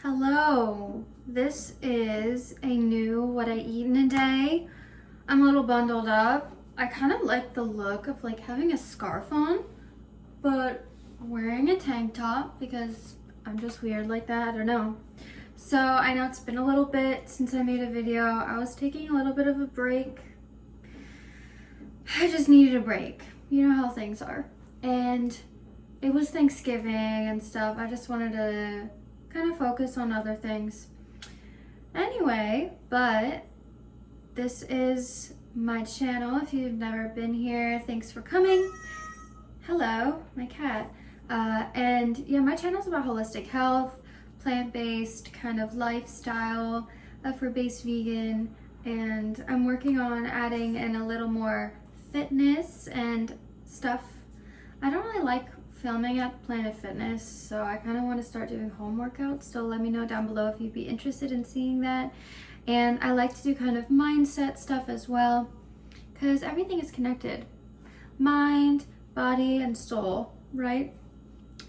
Hello, this is a new what I eat in a day. I'm a little bundled up. I kind of like the look of like having a scarf on, but wearing a tank top because I'm just weird like that, I don't know. So I know it's been a little bit since I made a video. I was taking a little bit of a break. I just needed a break. You know how things are. And it was Thanksgiving and stuff. I just wanted to kind of focus on other things. Anyway, but this is my channel. If you've never been here, thanks for coming. Hello, my cat. And yeah, my channel is about holistic health, plant-based kind of lifestyle, effort-based vegan, and I'm working on adding in a little more fitness and stuff. I don't really like filming at Planet Fitness, so I kind of want to start doing home workouts, so let me know down below if you'd be interested in seeing that. And I like to do kind of mindset stuff as well, because everything is connected. Mind, body, and soul, right?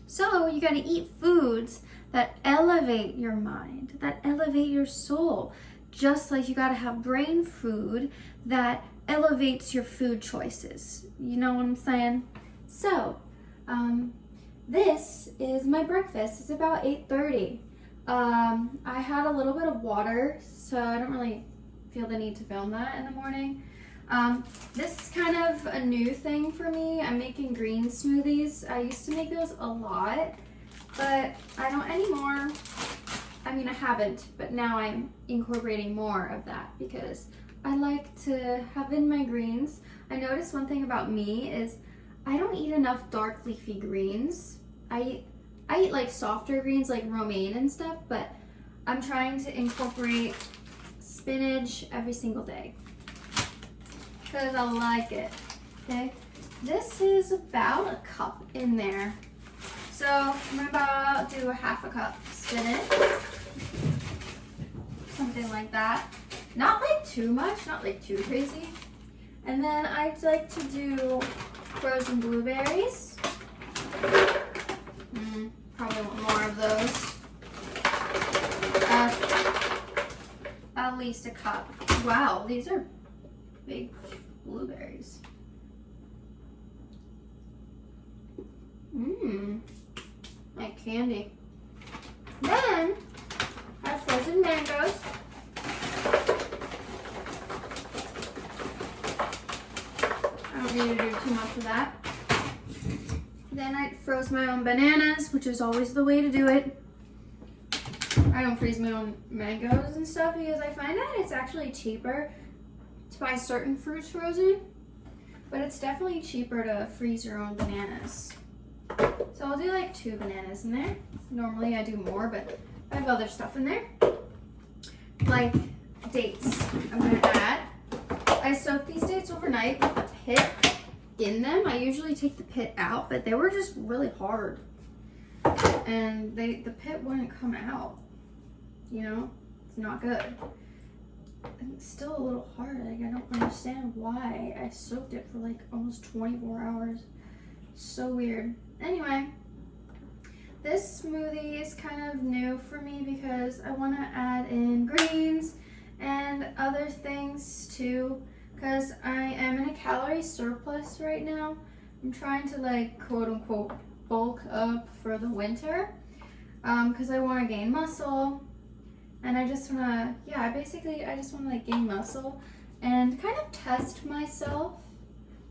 So you got to eat foods that elevate your mind, that elevate your soul, just like you got to have brain food that elevates your food choices. You know what I'm saying? So this is my breakfast. It's about 8:30. I had a little bit of water, so I don't really feel the need to film that in the morning. This is kind of a new thing for me. I'm making green smoothies. I used to make those a lot, but I don't anymore. I mean, I haven't, but now I'm incorporating more of that because I like to have in my greens. I noticed one thing about me is I don't eat enough dark leafy greens. I eat like softer greens like romaine and stuff, but I'm trying to incorporate spinach every single day because I like it. Okay, this is about a cup in there. So I'm about to do a half a cup spinach, something like that. Not like too much, not like too crazy. And then I'd like to do frozen blueberries. Probably want more of those. At least a cup. Wow, these are big blueberries. Like candy. Then I have frozen mangoes. I don't need to do too much of that. Then I froze my own bananas, which is always the way to do it. I don't freeze my own mangoes and stuff because I find that it's actually cheaper to buy certain fruits frozen, but it's definitely cheaper to freeze your own bananas. So I'll do like 2 bananas in there. Normally I do more, but I have other stuff in there. Like dates, I'm gonna add. I soaked these dates overnight with the pit in them. I usually take the pit out, but they were just really hard. And the pit wouldn't come out. You know, it's not good. And it's still a little hard. Like, I don't understand why I soaked it for like almost 24 hours. So weird. Anyway, this smoothie is kind of new for me because I want to add in greens and other things too, because I am in a calorie surplus right now. I'm trying to like quote unquote bulk up for the winter because I want to gain muscle, and I just want to, yeah, I just want to like gain muscle and kind of test myself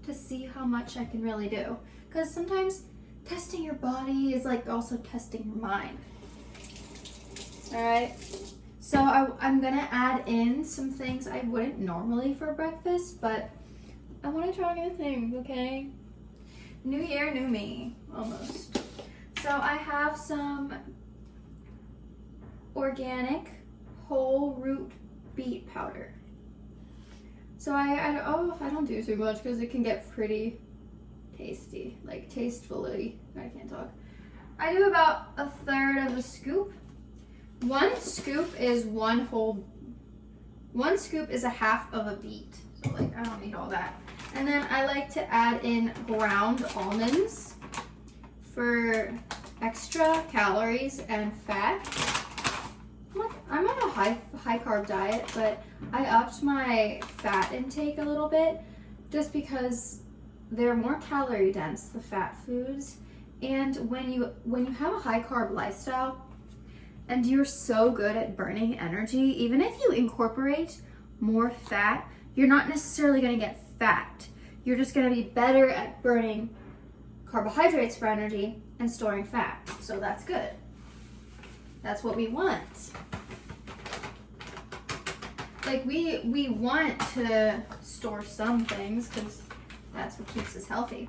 to see how much I can really do, because sometimes testing your body is like also testing your mind. All right. So I'm gonna add in some things I wouldn't normally for breakfast, but I want to try new things, okay? New year, new me, almost. So I have some organic whole root beet powder. So I don't do too much because it can get pretty tasty, like tastefully. I can't talk. I do about 1/3 of a scoop. 1 scoop is 1 scoop is a half of a beet. So like I don't need all that. And then I like to add in ground almonds for extra calories and fat. I'm on a high carb diet, but I upped my fat intake a little bit just because they're more calorie dense, the fat foods. And when you have a high carb lifestyle and you're so good at burning energy, even if you incorporate more fat, you're not necessarily going to get fat. You're just going to be better at burning carbohydrates for energy and storing fat. So that's good. That's what we want. Like we want to store some things because that's what keeps us healthy.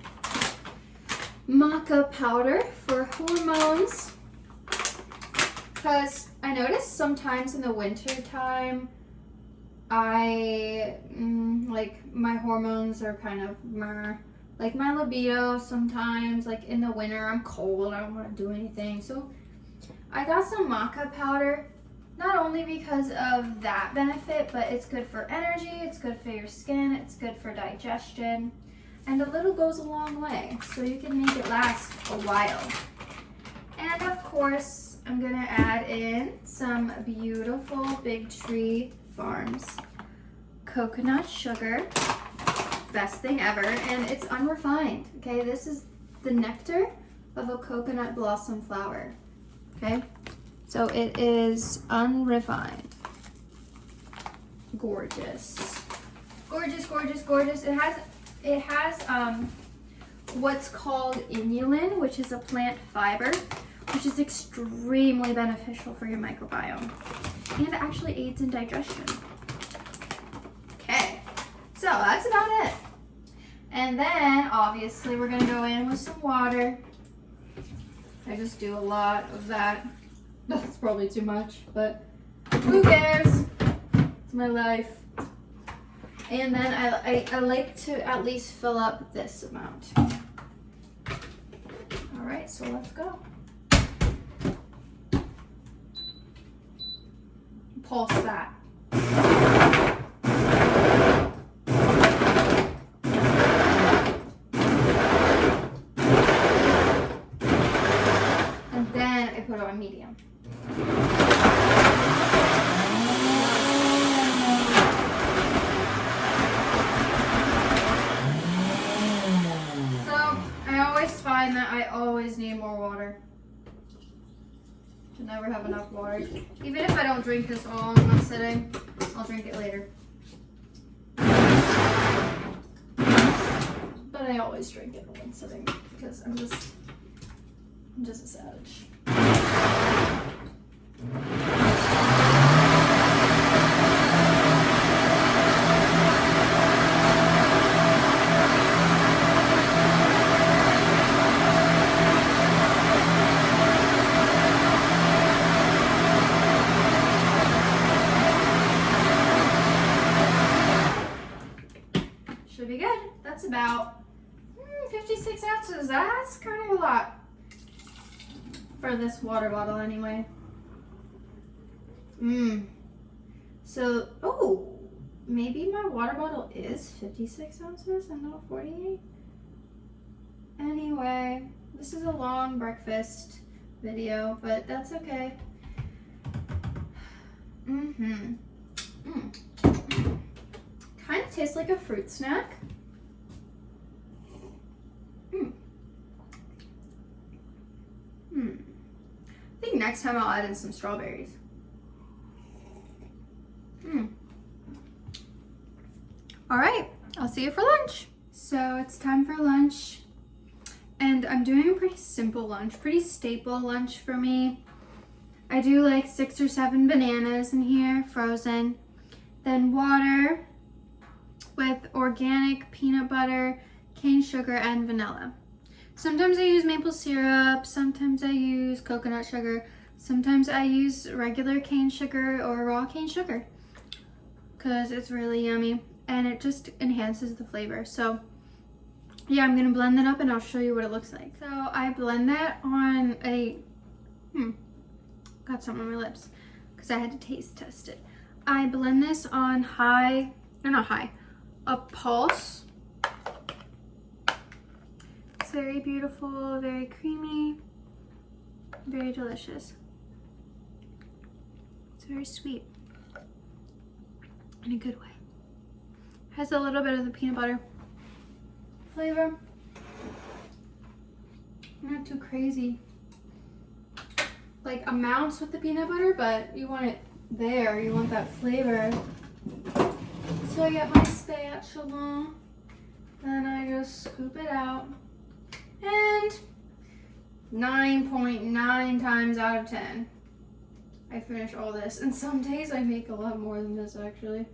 Maca powder for hormones. Because I notice sometimes in the winter time, like my hormones are kind of like my libido sometimes, like in the winter I'm cold, I don't want to do anything. So I got some maca powder, not only because of that benefit, but it's good for energy, it's good for your skin, it's good for digestion, and a little goes a long way, so you can make it last a while. And of course, I'm gonna add in some beautiful Big Tree Farms coconut sugar. Best thing ever, and it's unrefined. Okay, this is the nectar of a coconut blossom flower. Okay, so it is unrefined. Gorgeous, gorgeous, gorgeous, gorgeous. It has what's called inulin, which is a plant fiber, which is extremely beneficial for your microbiome and actually aids in digestion. Okay, so that's about it. And then obviously we're gonna go in with some water. I just do a lot of that. That's probably too much, but who cares? It's my life. And then I like to at least fill up this amount. All right, so let's go. Pulse that. And then I put it on medium. So I always find that I always need more water. To never have enough water. Even if I don't drink this all in one sitting, I'll drink it later. But I always drink it in one sitting because I'm just a savage. Should be good. That's about 56 ounces. That's kind of a lot for this water bottle anyway. So, oh, maybe my water bottle is 56 ounces and not 48. Anyway, this is a long breakfast video, but that's okay. Kind of tastes like a fruit snack. I think next time I'll add in some strawberries. All right, I'll see you for lunch. So it's time for lunch, and I'm doing a pretty simple lunch, pretty staple lunch for me. I do like 6 or 7 bananas in here, frozen, then water with organic peanut butter, cane sugar, and vanilla. Sometimes I use maple syrup, sometimes I use coconut sugar, sometimes I use regular cane sugar or raw cane sugar because it's really yummy and it just enhances the flavor. So yeah, I'm gonna blend that up and I'll show you what it looks like. So I blend that on a, got something on my lips because I had to taste test it. I blend this on a pulse. It's very beautiful, very creamy, very delicious. It's very sweet in a good way. Has a little bit of the peanut butter flavor. Not too crazy like amounts with the peanut butter, but you want it there, you want that flavor. So I get my spatula, then I just scoop it out, and 9.9 times out of 10 I finish all this. And some days I make a lot more than this actually.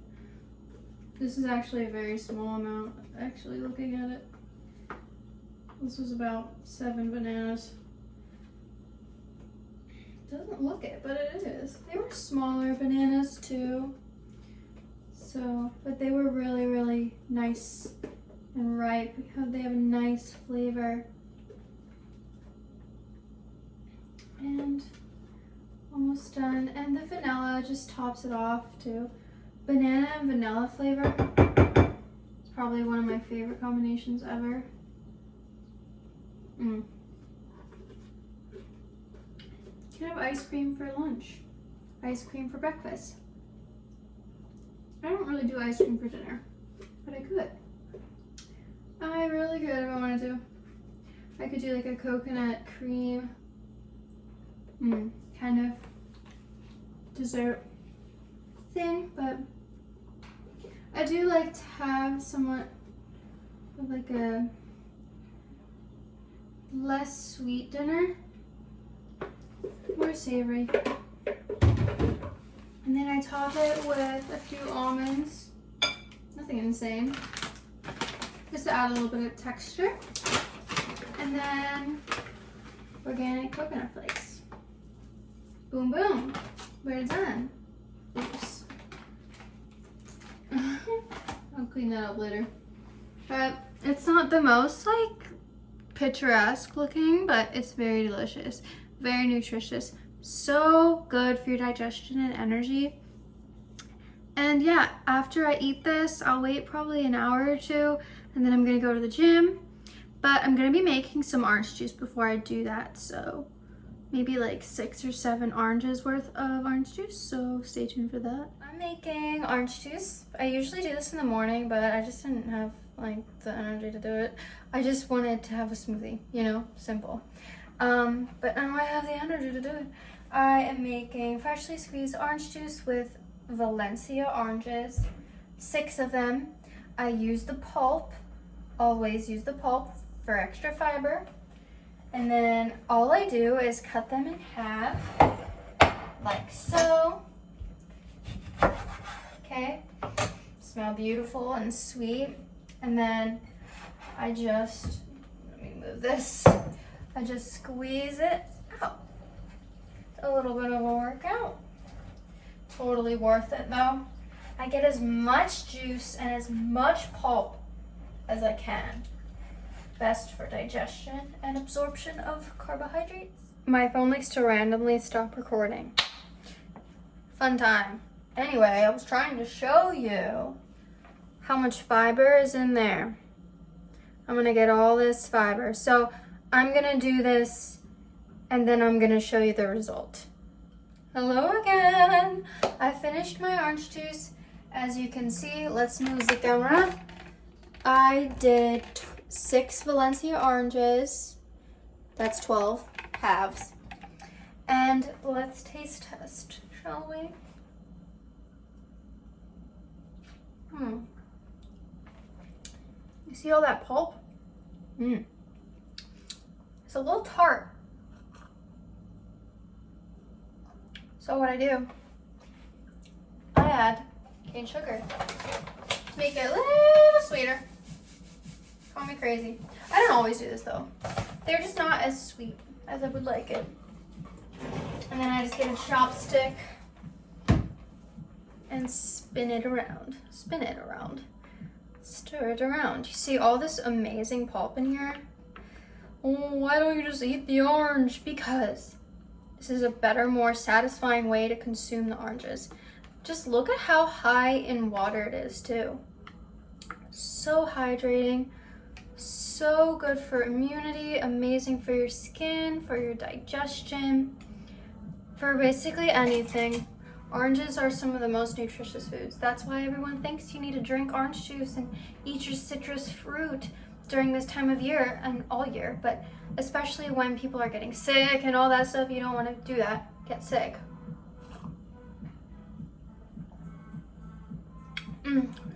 This is actually a very small amount, actually looking at it. This was about 7 bananas. Doesn't look it, but it is. They were smaller bananas too. So, but they were really, really nice and ripe because they have a nice flavor. And almost done. And the vanilla just tops it off too. Banana and vanilla flavor. It's probably one of my favorite combinations ever. You can have ice cream for lunch, ice cream for breakfast. I don't really do ice cream for dinner, but I could. I really could if I wanted to. I could do like a coconut cream kind of dessert thing, but I do like to have somewhat of like a less sweet dinner, more savory. And then I top it with a few almonds, nothing insane, just to add a little bit of texture. And then organic coconut flakes. Boom, boom, we're done. Oops. I'll clean that up later. But it's not the most like picturesque looking, but it's very delicious, very nutritious, so good for your digestion and energy. And yeah, after I eat this, I'll wait probably an hour or two, and then I'm gonna go to the gym. But I'm gonna be making some orange juice before I do that, so maybe like 6 or 7 oranges worth of orange juice, so stay tuned for that. I'm making orange juice. I usually do this in the morning, but I just didn't have like the energy to do it. I just wanted to have a smoothie, you know, simple. But now I have the energy to do it. I am making freshly squeezed orange juice with Valencia oranges, 6 of them. I use the pulp, always use the pulp for extra fiber. And then all I do is cut them in half, like so. Okay, smell beautiful and sweet. And then I just, let me move this, I just squeeze it out. It's a little bit of a workout. Totally worth it though. I get as much juice and as much pulp as I can. Best for digestion and absorption of carbohydrates. My phone likes to randomly stop recording. Fun time. Anyway, I was trying to show you how much fiber is in there. I'm gonna get all this fiber. So I'm gonna do this and then I'm gonna show you the result. Hello again. I finished my orange juice. As you can see, let's move the camera. I did 6 Valencia oranges. That's 12 halves. And let's taste test, shall we? You see all that pulp? It's a little tart. So what I do, I add cane sugar to make it a little sweeter. Call me crazy. I don't always do this though. They're just not as sweet as I would like it. And then I just get a chopstick and spin it around. Spin it around. Stir it around. You see all this amazing pulp in here? Oh, why don't you just eat the orange? Because this is a better, more satisfying way to consume the oranges. Just look at how high in water it is too. So hydrating, so good for immunity, amazing for your skin, for your digestion, for basically anything. Oranges are some of the most nutritious foods. That's why everyone thinks you need to drink orange juice and eat your citrus fruit during this time of year and all year, but especially when people are getting sick and all that stuff. You don't want to do that, get sick.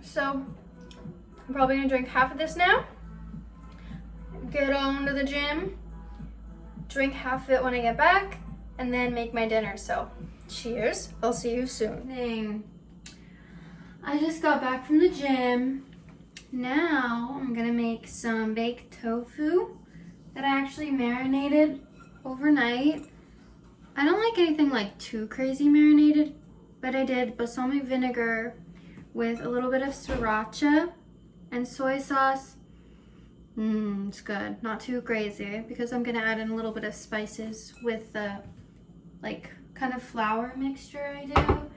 So I'm probably gonna drink half of this now, get on to the gym, drink half of it when I get back, and then make my dinner. So cheers, I'll see you soon. I just got back from the gym. Now I'm gonna make some baked tofu that I actually marinated overnight. I don't like anything like too crazy marinated, but I did balsamic vinegar with a little bit of sriracha and soy sauce. It's good, not too crazy, because I'm gonna add in a little bit of spices with the like kind of flour mixture I do.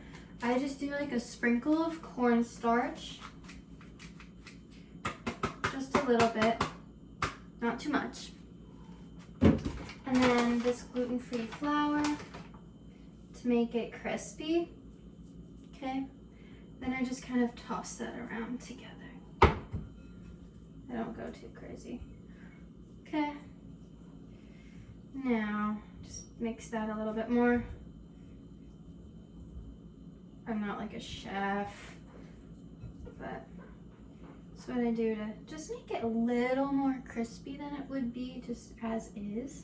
I just do like a sprinkle of cornstarch, just a little bit, not too much. And then this gluten-free flour to make it crispy, okay? Then I just kind of toss that around together. I don't go too crazy. Okay. Now, just mix that a little bit more. I'm not like a chef, but that's what I do to just make it a little more crispy than it would be just as is,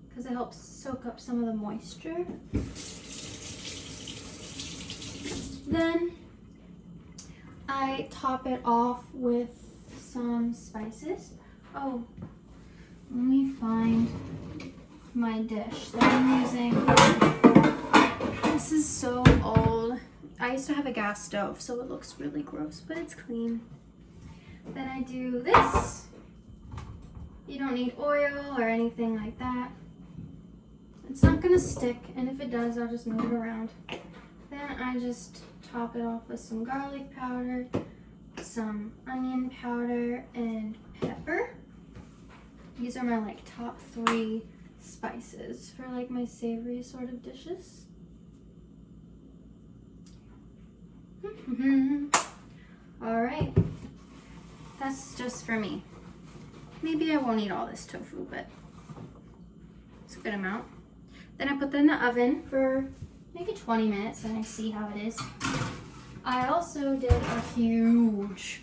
because it helps soak up some of the moisture. Then I top it off with some spices. Oh, let me find my dish that I'm using. This is so old. I used to have a gas stove, so it looks really gross, but it's clean. Then I do this. You don't need oil or anything like that. It's not gonna stick, and if it does, I'll just move it around. Then I just top it off with some garlic powder, some onion powder, and pepper. These are my like top 3 spices for like my savory sort of dishes. All right, that's just for me. Maybe I won't eat all this tofu, but it's a good amount. Then I put that in the oven for maybe 20 minutes and I see how it is. I also did a huge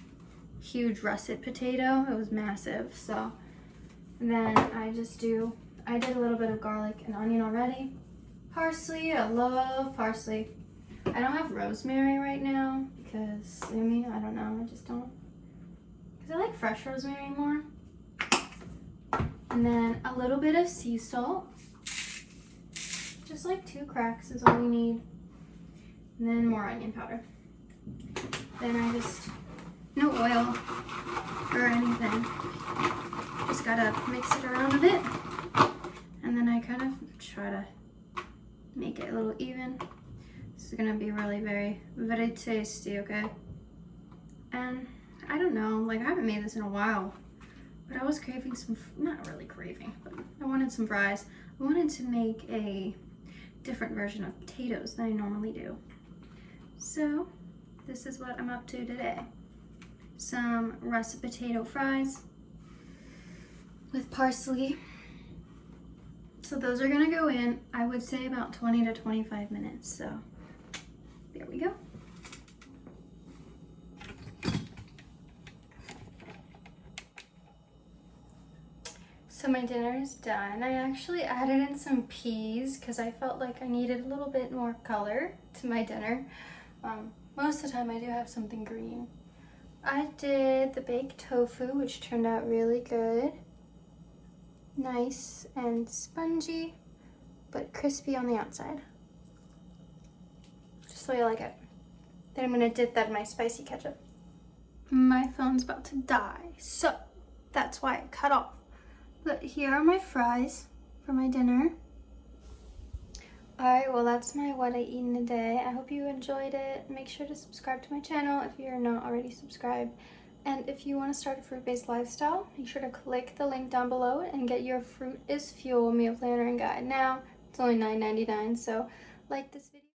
russet potato. It was massive. So then I did a little bit of garlic and onion already. Parsley, I love parsley. I don't have rosemary right now because, I don't know, I just don't. Because I like fresh rosemary more. And then a little bit of sea salt. Just like 2 cracks is all we need. And then more onion powder. Then I just, no oil or anything. Just gotta mix it around a bit. And then I kind of try to make it a little even. This is gonna be really very, very tasty, okay? And I don't know, like I haven't made this in a while, but I was craving some, not really craving, but I wanted some fries. I wanted to make a different version of potatoes than I normally do. So this is what I'm up to today. Some russet potato fries with parsley. So those are gonna go in, I would say about 20 to 25 minutes. So there we go. So my dinner is done. I actually added in some peas because I felt like I needed a little bit more color to my dinner. Most of the time I do have something green. I did the baked tofu, which turned out really good. Nice and spongy, but crispy on the outside. Just the way I like it. Then I'm gonna dip that in my spicy ketchup. My phone's about to die, so that's why I cut off. But here are my fries for my dinner. Alright, well that's what I eat in a day. I hope you enjoyed it. Make sure to subscribe to my channel if you're not already subscribed. And if you want to start a fruit-based lifestyle, make sure to click the link down below and get your Fruit is Fuel meal planner and guide. Now, it's only $9.99, so like this video.